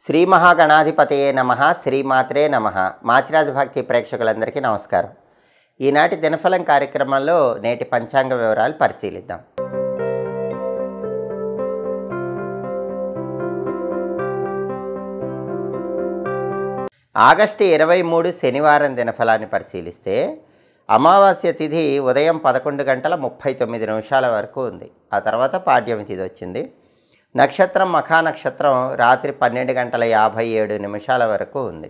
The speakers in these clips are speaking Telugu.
శ్రీ మహాగణాధిపతయే నమః శ్రీమాత్రే నమః మాచిరాజ భక్తి ప్రేక్షకులందరికీ నమస్కారం. ఈనాటి దినఫలం కార్యక్రమంలో నేటి పంచాంగ వివరాలు పరిశీలిద్దాం. ఆగస్టు 23 శనివారం దినఫలాన్ని పరిశీలిస్తే అమావాస్య తిథి ఉదయం 11:39 వరకు ఉంది. ఆ తర్వాత పాడ్యమి తిథి వచ్చింది. నక్షత్రం మఖా నక్షత్రం రాత్రి 12:57 వరకు ఉంది.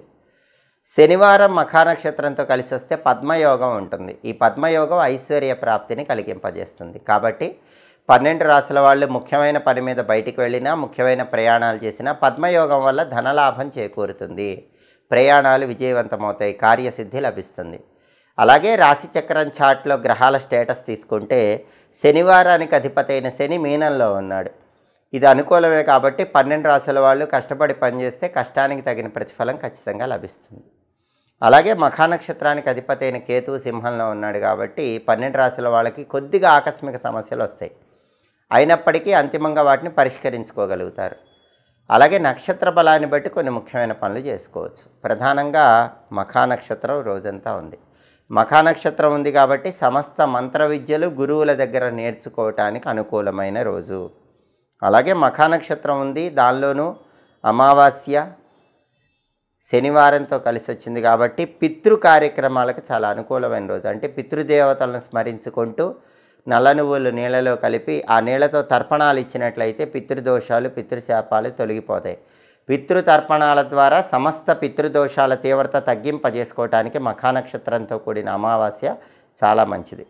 శనివారం మఖా నక్షత్రంతో కలిసి వస్తే పద్మయోగం ఉంటుంది. ఈ పద్మయోగం ఐశ్వర్య ప్రాప్తిని కలిగింపజేస్తుంది. కాబట్టి 12 రాశుల వాళ్ళు ముఖ్యమైన పని మీద బయటికి వెళ్ళినా, ముఖ్యమైన ప్రయాణాలు చేసినా పద్మయోగం వల్ల ధనలాభం చేకూరుతుంది. ప్రయాణాలు విజయవంతమవుతాయి, కార్యసిద్ధి లభిస్తుంది. అలాగే రాశిచక్రం చార్ట్లో గ్రహాల స్టేటస్ తీసుకుంటే శనివారానికి అధిపతి అయిన శని మీనంలో ఉన్నాడు. ఇది అనుకూలమే కాబట్టి 12 రాశుల వాళ్ళు కష్టపడి పనిచేస్తే కష్టానికి తగిన ప్రతిఫలం ఖచ్చితంగా లభిస్తుంది. అలాగే మఖా నక్షత్రానికి అధిపతి అయిన కేతువు సింహంలో ఉన్నాడు కాబట్టి 12 రాశుల వాళ్ళకి కొద్దిగా ఆకస్మిక సమస్యలు వస్తాయి. అయినప్పటికీ అంతిమంగా వాటిని పరిష్కరించుకోగలుగుతారు. అలాగే నక్షత్ర బలాన్ని బట్టి కొన్ని ముఖ్యమైన పనులు చేసుకోవచ్చు. ప్రధానంగా మఖా నక్షత్రం రోజంతా ఉంది. మఖా నక్షత్రం ఉంది కాబట్టి సమస్త మంత్ర విద్యలు గురువుల దగ్గర నేర్చుకోవటానికి అనుకూలమైన రోజు. అలాగే మఖా నక్షత్రం ఉంది, దానిలోనూ అమావాస్య శనివారంతో కలిసి వచ్చింది కాబట్టి పితృ కార్యక్రమాలకు చాలా అనుకూలమైన రోజు. అంటే పితృదేవతలను స్మరించుకుంటూ నల్ల నువ్వులు నీళ్ళలో కలిపి ఆ నీళ్లతో తర్పణాలు ఇచ్చినట్లయితే పితృదోషాలు పితృశాపాలు తొలగిపోతాయి. పితృతర్పణాల ద్వారా సమస్త పితృదోషాల తీవ్రత తగ్గింపజేసుకోవటానికి మఖా నక్షత్రంతో కూడిన అమావాస్య చాలా మంచిది.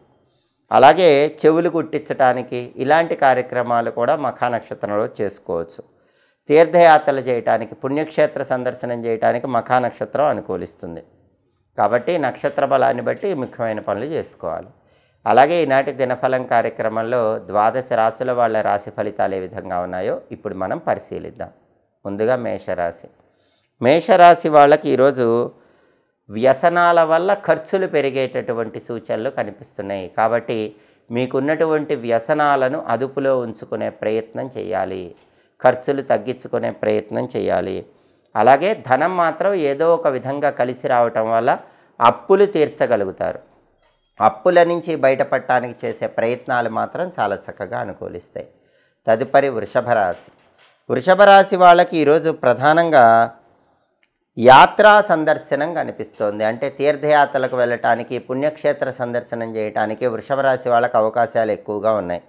అలాగే చెవులు కుట్టించడానికి ఇలాంటి కార్యక్రమాలు కూడా మఖా నక్షత్రంలో చేసుకోవచ్చు. తీర్థయాత్రలు చేయటానికి, పుణ్యక్షేత్ర సందర్శనం చేయటానికి మఖా నక్షత్రం అనుకూలిస్తుంది. కాబట్టి నక్షత్ర బలాన్ని బట్టి ముఖ్యమైన పనులు చేసుకోవాలి. అలాగే ఈనాటి దినఫలం కార్యక్రమంలో 12 రాశుల వాళ్ళ రాశి ఫలితాలు ఏ విధంగా ఉన్నాయో ఇప్పుడు మనం పరిశీలిద్దాం. ముందుగా మేషరాశి. మేషరాశి వాళ్ళకి ఈరోజు వ్యసనాల వల్ల ఖర్చులు పెరిగేటటువంటి సూచనలు కనిపిస్తున్నాయి. కాబట్టి మీకున్నటువంటి వ్యసనాలను అదుపులో ఉంచుకునే ప్రయత్నం చేయాలి, ఖర్చులు తగ్గించుకునే ప్రయత్నం చేయాలి. అలాగే ధనం మాత్రం ఏదో ఒక విధంగా కలిసి రావటం వల్ల అప్పులు తీర్చగలుగుతారు. అప్పుల నుంచి బయటపడటానికి చేసే ప్రయత్నాలు మాత్రం చాలా చక్కగా అనుకూలిస్తాయి. తదుపరి వృషభ రాశి. వృషభ రాశి వాళ్ళకి ఈరోజు ప్రధానంగా యాత్రా సందర్శనం కనిపిస్తోంది. అంటే తీర్థయాత్రలకు వెళ్ళటానికి, పుణ్యక్షేత్ర సందర్శనం చేయటానికి వృషభ రాశి వాళ్ళకి అవకాశాలు ఎక్కువగా ఉన్నాయి.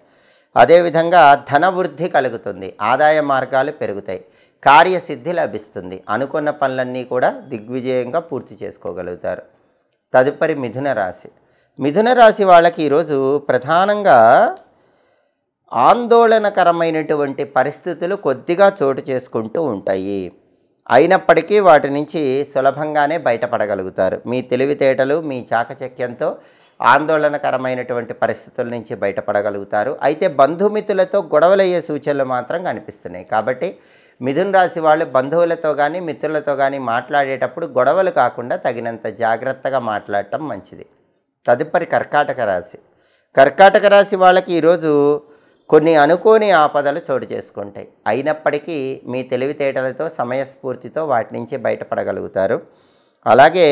అదేవిధంగా ధన వృద్ధి కలుగుతుంది, ఆదాయ మార్గాలు పెరుగుతాయి, కార్యసిద్ధి లభిస్తుంది. అనుకున్న పనులన్నీ కూడా దిగ్విజయంగా పూర్తి చేసుకోగలుగుతారు. తదుపరి మిథున రాశి. మిథున రాశి వాళ్ళకి ఈరోజు ప్రధానంగా ఆందోళనకరమైనటువంటి పరిస్థితులు కొద్దిగా చోటు చేసుకుంటూ ఉంటాయి. అయినప్పటికీ వాటి నుంచి సులభంగానే బయటపడగలుగుతారు. మీ తెలివితేటలు, మీ చాకచక్యంతో ఆందోళనకరమైనటువంటి పరిస్థితుల నుంచి బయటపడగలుగుతారు. అయితే బంధుమిత్రులతో గొడవలయ్యే సూచనలు మాత్రం కనిపిస్తున్నాయి. కాబట్టి మిథున రాశి వాళ్ళు బంధువులతో కానీ మిత్రులతో కానీ మాట్లాడేటప్పుడు గొడవలు కాకుండా తగినంత జాగ్రత్తగా మాట్లాడటం మంచిది. తదుపరి కర్కాటక రాశి. కర్కాటక రాశి వాళ్ళకి ఈరోజు కొన్ని అనుకోని ఆపదలు చోటు చేసుకుంటాయి. అయినప్పటికీ మీ తెలివితేటలతో, సమయస్ఫూర్తితో వాటి నుంచి బయటపడగలుగుతారు. అలాగే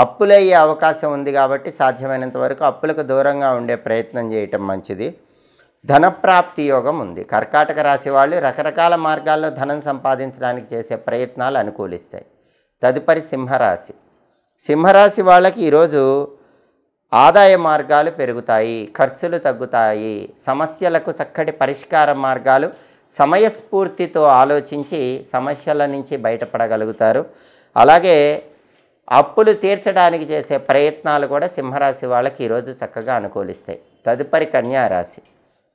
అప్పులయ్యే అవకాశం ఉంది కాబట్టి సాధ్యమైనంత వరకు అప్పులకు దూరంగా ఉండే ప్రయత్నం చేయటం మంచిది. ధనప్రాప్తి యోగం ఉంది. కర్కాటక రాశి వాళ్ళు రకరకాల మార్గాల్లో ధనం సంపాదించడానికి చేసే ప్రయత్నాలు అనుకూలిస్తాయి. తదుపరి సింహరాశి. సింహరాశి వాళ్ళకి ఈరోజు ఆదాయ మార్గాలు పెరుగుతాయి, ఖర్చులు తగ్గుతాయి, సమస్యలకు చక్కటి పరిష్కార మార్గాలు సమయస్ఫూర్తితో ఆలోచించి సమస్యల నుంచి బయటపడగలుగుతారు. అలాగే అప్పులు తీర్చడానికి చేసే ప్రయత్నాలు కూడా సింహరాశి వాళ్ళకి ఈరోజు చక్కగా అనుకూలిస్తాయి. తదుపరి కన్యారాశి.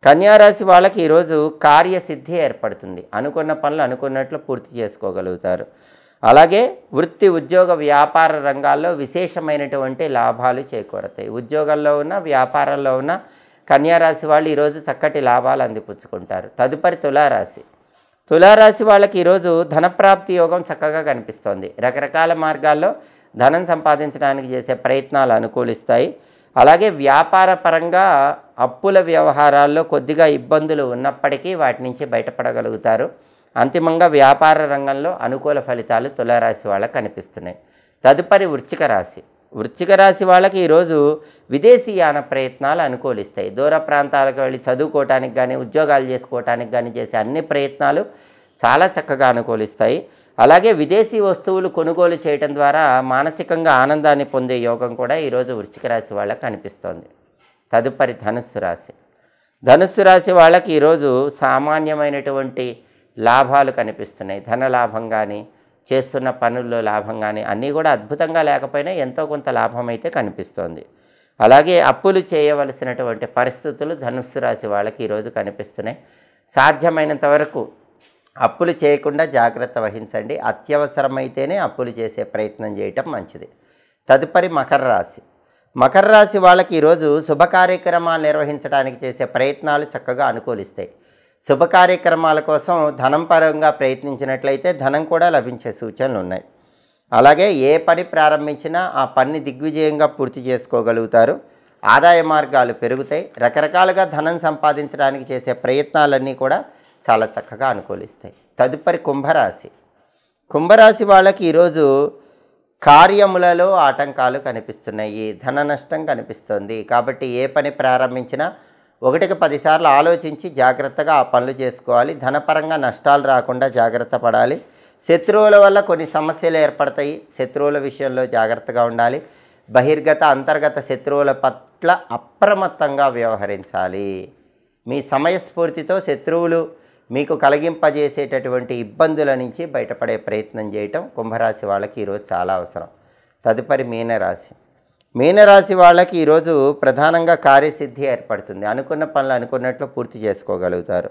కన్యారాశి వాళ్ళకి ఈరోజు కార్యసిద్ధి ఏర్పడుతుంది. అనుకున్న పనులు అనుకున్నట్లు పూర్తి చేసుకోగలుగుతారు. అలాగే వృత్తి, ఉద్యోగ, వ్యాపార రంగాల్లో విశేషమైనటువంటి లాభాలు చేకూరతాయి. ఉద్యోగంలో ఉన్న, వ్యాపారంలో ఉన్న కన్యారాశి వాళ్ళు ఈరోజు చక్కటి లాభాలు అందిపుచ్చుకుంటారు. తదుపరి తులారాశి. తులారాశి వాళ్ళకి ఈరోజు ధనప్రాప్తి యోగం చక్కగా కనిపిస్తోంది. రకరకాల మార్గాల్లో ధనం సంపాదించడానికి చేసే ప్రయత్నాలు అనుకూలిస్తాయి. అలాగే వ్యాపార పరంగా అప్పుల వ్యవహారాల్లో కొద్దిగా ఇబ్బందులు ఉన్నప్పటికీ వాటి నుంచి బయటపడగలుగుతారు. అంతిమంగా వ్యాపార రంగంలో అనుకూల ఫలితాలు తులారాశి వాళ్ళకి కనిపిస్తున్నాయి. తదుపరి వృశ్చిక రాశి. వృశ్చిక రాశి వాళ్ళకి ఈరోజు విదేశీయాన ప్రయత్నాలు అనుకూలిస్తాయి. దూర ప్రాంతాలకు వెళ్ళి చదువుకోవటానికి కానీ ఉద్యోగాలు చేసుకోవటానికి కానీ చేసే అన్ని ప్రయత్నాలు చాలా చక్కగా అనుకూలిస్తాయి. అలాగే విదేశీ వస్తువులు కొనుగోలు చేయడం ద్వారా మానసికంగా ఆనందాన్ని పొందే యోగం కూడా ఈరోజు వృశ్చిక రాశి వాళ్ళకి కనిపిస్తోంది. తదుపరి ధనుస్సు రాశి. ధనుస్సు రాశి వాళ్ళకి ఈరోజు సామాన్యమైనటువంటి లాభాలు కనిపిస్తున్నాయి. ధన లాభం కానీ చేస్తున్న పనుల్లో లాభం కానీ అన్నీ కూడా అద్భుతంగా లేకపోయినా ఎంతో కొంత లాభం అయితే కనిపిస్తోంది. అలాగే అప్పులు చేయవలసినటువంటి పరిస్థితులు ధనుస్సు రాశి వాళ్ళకి ఈరోజు కనిపిస్తున్నాయి. సాధ్యమైనంత వరకు అప్పులు చేయకుండా జాగ్రత్త వహించండి. అత్యవసరమైతేనే అప్పులు చేసే ప్రయత్నం చేయటం మంచిది. తదుపరి మకర రాశి. మకర రాశి వాళ్ళకి ఈరోజు శుభ కార్యక్రమాలు నిర్వహించడానికి చేసే ప్రయత్నాలు చక్కగా అనుకూలిస్తాయి. శుభ కార్యక్రమాల కోసం ధనం పరంగా ప్రయత్నించినట్లయితే ధనం కూడా లభించే సూచనలు ఉన్నాయి. అలాగే ఏ పని ప్రారంభించినా ఆ పని దిగ్విజయంగా పూర్తి చేసుకోగలుగుతారు. ఆదాయ మార్గాలు పెరుగుతాయి. రకరకాలుగా ధనం సంపాదించడానికి చేసే ప్రయత్నాలన్నీ కూడా చాలా చక్కగా అనుకూలిస్తాయి. తదుపరి కుంభరాశి. కుంభరాశి వాళ్ళకి ఈరోజు కార్యములలో ఆటంకాలు కనిపిస్తున్నాయి. ధన నష్టం కనిపిస్తుంది. కాబట్టి ఏ పని ప్రారంభించినా 1కి 10 సార్లు ఆలోచించి జాగ్రత్తగా ఆ పనులు చేసుకోవాలి. ధనపరంగా నష్టాలు రాకుండా జాగ్రత్త పడాలి. శత్రువుల వల్ల కొన్ని సమస్యలు ఏర్పడతాయి. శత్రువుల విషయంలో జాగ్రత్తగా ఉండాలి. బహిర్గత అంతర్గత శత్రువుల పట్ల అప్రమత్తంగా వ్యవహరించాలి. మీ సమయస్ఫూర్తితో శత్రువులు మీకు కలిగింపజేసేటటువంటి ఇబ్బందుల నుంచి బయటపడే ప్రయత్నం చేయటం కుంభరాశి వాళ్ళకి ఈరోజు చాలా అవసరం. తదుపరి మీనరాశి. మీనరాశి వాళ్ళకి ఈరోజు ప్రధానంగా కార్యసిద్ధి ఏర్పడుతుంది. అనుకున్న పనులు అనుకున్నట్లు పూర్తి చేసుకోగలుగుతారు.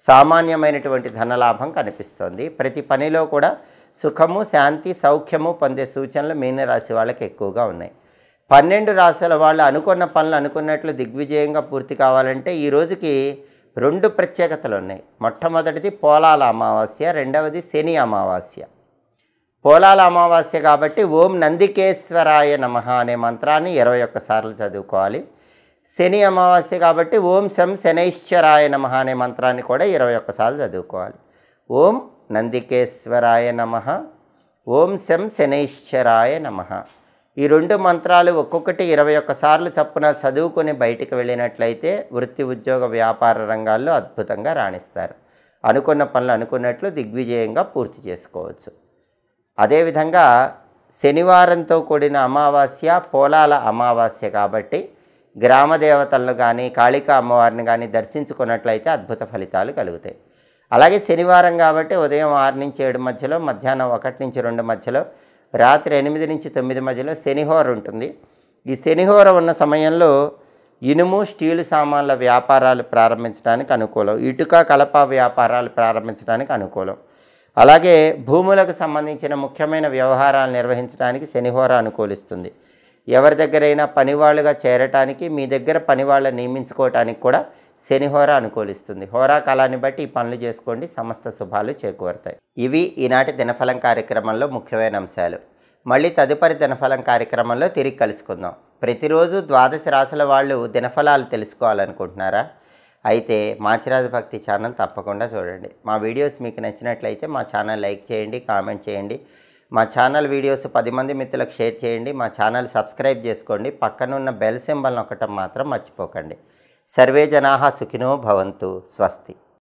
సామాన్యమైనటువంటి ధనలాభం కనిపిస్తోంది. ప్రతి పనిలో కూడా సుఖము, శాంతి, సౌఖ్యము పొందే సూచనలు మీనరాశి వాళ్ళకి ఎక్కువగా ఉన్నాయి. 12 రాశుల వాళ్ళు అనుకున్న పనులు అనుకున్నట్లు దిగ్విజయంగా పూర్తి కావాలంటే ఈ రోజుకి 2 ప్రత్యేకతలు ఉన్నాయి. మొట్టమొదటిది పోలాల అమావాస్య, రెండవది శని అమావాస్య. పోలాల అమావాస్య కాబట్టి ఓం నందికేశ్వరాయ నమః అనే మంత్రాన్ని 21 సార్లు చదువుకోవాలి. శని అమావాస్య కాబట్టి ఓం శం శనైశ్చరాయ నమః అనే మంత్రాన్ని కూడా 21 సార్లు చదువుకోవాలి. ఓం నందికేశ్వరాయ నమః, ఓం శం శనైశ్చరాయ నమః. ఈ 2 మంత్రాలు ఒక్కొక్కటి 21 సార్లు చప్పున చదువుకొని బయటికి వెళ్ళినట్లయితే వృత్తి, ఉద్యోగ, వ్యాపార రంగాల్లో అద్భుతంగా రాణిస్తారు. అనుకున్న పనులు అనుకున్నట్లు దిగ్విజయంగా పూర్తి చేసుకోవచ్చు. అదేవిధంగా శనివారంతో కూడిన అమావాస్య పోలాల అమావాస్య కాబట్టి గ్రామ దేవతలను కానీ కాళికా అమ్మవారిని కానీ దర్శించుకున్నట్లయితే అద్భుత ఫలితాలు కలుగుతాయి. అలాగే శనివారం కాబట్టి ఉదయం 6 నుంచి 7 మధ్యలో, మధ్యాహ్నం 1 నుంచి 2 మధ్యలో, రాత్రి 8 నుంచి 9 మధ్యలో శనిహోర ఉంటుంది. ఈ శనిహోర ఉన్న సమయంలో ఇనుము, స్టీలు సామాన్ల వ్యాపారాలు ప్రారంభించడానికి అనుకూలం. ఇటుక, కలప వ్యాపారాలు ప్రారంభించడానికి అనుకూలం. అలాగే భూములకు సంబంధించిన ముఖ్యమైన వ్యవహారాలు నిర్వహించడానికి శనిహోర అనుకూలిస్తుంది. ఎవరి దగ్గరైనా పనివాళ్ళుగా చేరటానికి, మీ దగ్గర పనివాళ్ళని నియమించుకోవటానికి కూడా శనిహోర అనుకూలిస్తుంది. హోరా కాలాన్ని బట్టి ఈ పనులు చేసుకోండి, సమస్త శుభాలు చేకూరుతాయి. ఇవి ఈనాటి దినఫలం కార్యక్రమంలో ముఖ్యమైన అంశాలు. మళ్ళీ తదుపరి దినఫలం కార్యక్రమంలో తిరిగి కలుసుకుందాం. ప్రతిరోజు 12 రాశుల వాళ్ళు దినఫలాలు తెలుసుకోవాలనుకుంటున్నారా? అయితే మాచిరాజు భక్తి ఛానల్ తప్పకుండా చూడండి. మా వీడియోస్ మీకు నచ్చినట్లయితే మా ఛానల్ లైక్ చేయండి, కామెంట్ చేయండి. మా ఛానల్ వీడియోస్ 10 మంది మిత్రులకు షేర్ చేయండి. మా ఛానల్ సబ్స్క్రైబ్ చేసుకోండి. పక్కనున్న బెల్ సింబల్ నొక్కటం మాత్రం మర్చిపోకండి. సర్వే జనాః సుఖినో భవంతు. స్వస్తి.